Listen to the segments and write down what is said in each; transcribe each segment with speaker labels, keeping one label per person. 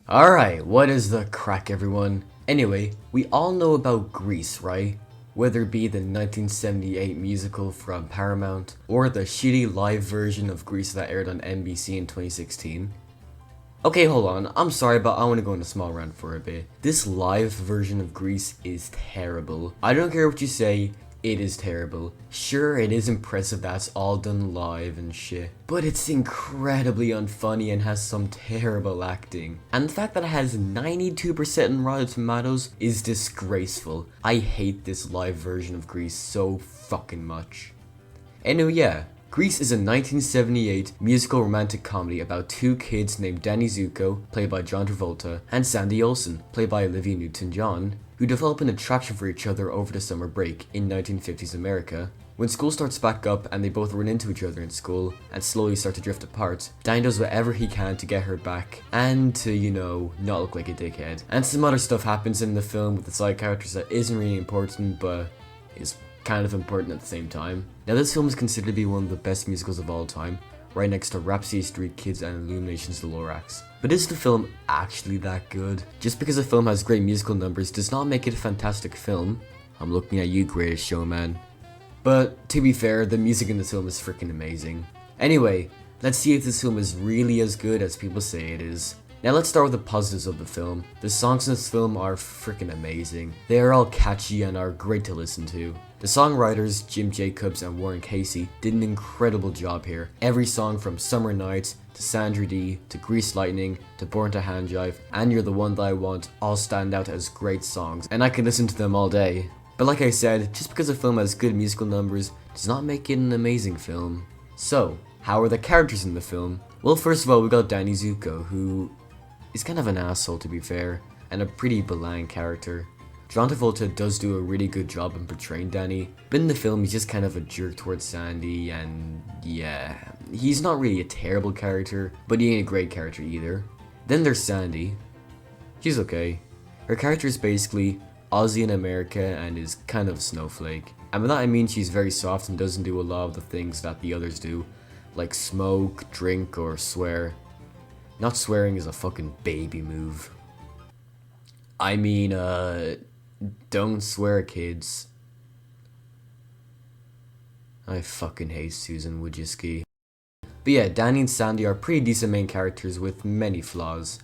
Speaker 1: Alright, what is the crack, everyone? Anyway, we all know about Grease, right? Whether it be the 1978 musical from Paramount, or the shitty live version of Grease that aired on NBC in 2016. Okay, hold on, I'm sorry, but I want to go on a small rant for a bit. This live version of Grease is terrible. I don't care what you say, it is terrible. Sure, it is impressive that it's all done live and shit, but it's incredibly unfunny and has some terrible acting. And the fact that it has 92% in Rotten Tomatoes is disgraceful. I hate this live version of Grease so fucking much. Anyway, yeah. Grease is a 1978 musical romantic comedy about two kids named Danny Zuko, played by John Travolta, and Sandy Olsen, played by Olivia Newton-John, who develop an attraction for each other over the summer break in 1950s America. When school starts back up and they both run into each other in school and slowly start to drift apart, Danny does whatever he can to get her back and to, not look like a dickhead. And some other stuff happens in the film with the side characters that isn't really important, but is kind of important at the same time. Now, this film is considered to be one of the best musicals of all time, right next to Rhapsody, Street Kids, and Illumination's The Lorax. But is the film actually that good? Just because a film has great musical numbers does not make it a fantastic film. I'm looking at you, Greatest Showman. But to be fair, the music in this film is freaking amazing. Anyway, let's see if this film is really as good as people say it is. Now let's start with the positives of the film. The songs in this film are freaking amazing. They are all catchy and are great to listen to. The songwriters, Jim Jacobs and Warren Casey, did an incredible job here. Every song from Summer Nights, to Sandra Dee, to Grease Lightning, to Born to Handjive, and You're the One That I Want all stand out as great songs, and I could listen to them all day. But like I said, just because a film has good musical numbers does not make it an amazing film. So, how are the characters in the film? Well, first of all, we got Danny Zuko, who is kind of an asshole to be fair, and a pretty bland character. John Travolta does do a really good job in portraying Danny, but in the film he's just kind of a jerk towards Sandy, and yeah, he's not really a terrible character, but he ain't a great character either. Then there's Sandy. She's okay. Her character is basically Aussie in America and is kind of a snowflake. And by that I mean she's very soft and doesn't do a lot of the things that the others do, like smoke, drink, or swear. Not swearing is a fucking baby move. I mean, don't swear, kids. I fucking hate Susan Wojcicki. But yeah, Danny and Sandy are pretty decent main characters with many flaws.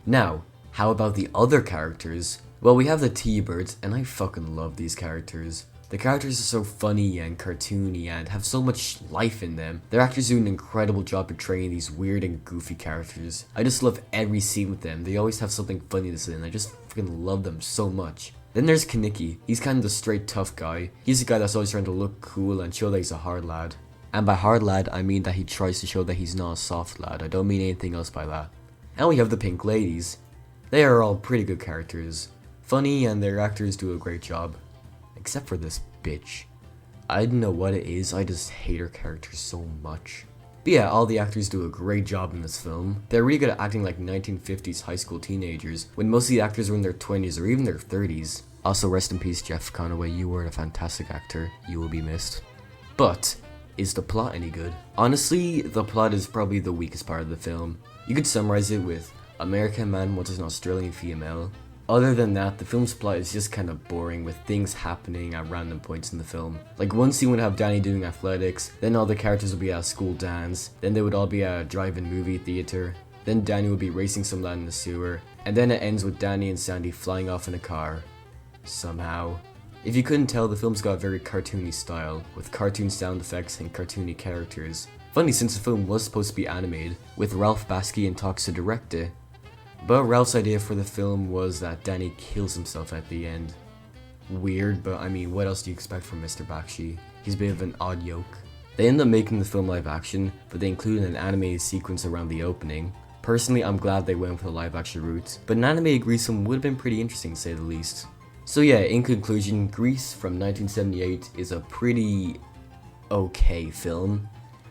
Speaker 1: Now, how about the other characters? Well, we have the T-Birds, and I fucking love these characters. The characters are so funny and cartoony and have so much life in them. Their actors do an incredible job portraying these weird and goofy characters. I just love every scene with them. They always have something funny to say and I just fucking love them so much. Then there's Kaniki. He's kind of the straight tough guy. He's the guy that's always trying to look cool and show that he's a hard lad. And by hard lad, I mean that he tries to show that he's not a soft lad. I don't mean anything else by that. And we have the Pink Ladies. They are all pretty good characters. Funny, and their actors do a great job. Except for this bitch. I don't know what it is, I just hate her character so much. But yeah, all the actors do a great job in this film. They're really good at acting like 1950s high school teenagers, when most of the actors were in their 20s or even their 30s. Also, rest in peace, Jeff Conaway, you were a fantastic actor. You will be missed. But, is the plot any good? Honestly, the plot is probably the weakest part of the film. You could summarize it with, American man wants an Australian female. Other than that, the film's plot is just kind of boring with things happening at random points in the film. Like one scene would have Danny doing athletics, then all the characters would be at a school dance, then they would all be at a drive-in movie theater, then Danny would be racing some lad in the sewer, and then it ends with Danny and Sandy flying off in a car. Somehow. If you couldn't tell, the film's got a very cartoony style, with cartoon sound effects and cartoony characters. Funny since the film was supposed to be animated, with Ralph Bakshi in talks to direct it. But Ralph's idea for the film was that Danny kills himself at the end. Weird, but I mean, what else do you expect from Mr. Bakshi? He's a bit of an odd yoke. They end up making the film live action, but they included an animated sequence around the opening. Personally, I'm glad they went with the live action route, but an animated Grease film would have been pretty interesting to say the least. So yeah, in conclusion, Grease from 1978 is a pretty okay film.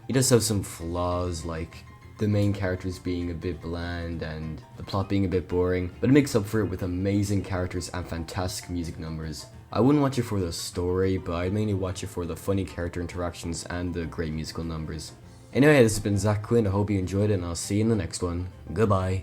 Speaker 1: It does have some flaws, like the main characters being a bit bland and the plot being a bit boring, but it makes up for it with amazing characters and fantastic music numbers. I wouldn't watch it for the story, but I'd mainly watch it for the funny character interactions and the great musical numbers. Anyway, this has been Zach Quinn, I hope you enjoyed it and I'll see you in the next one. Goodbye.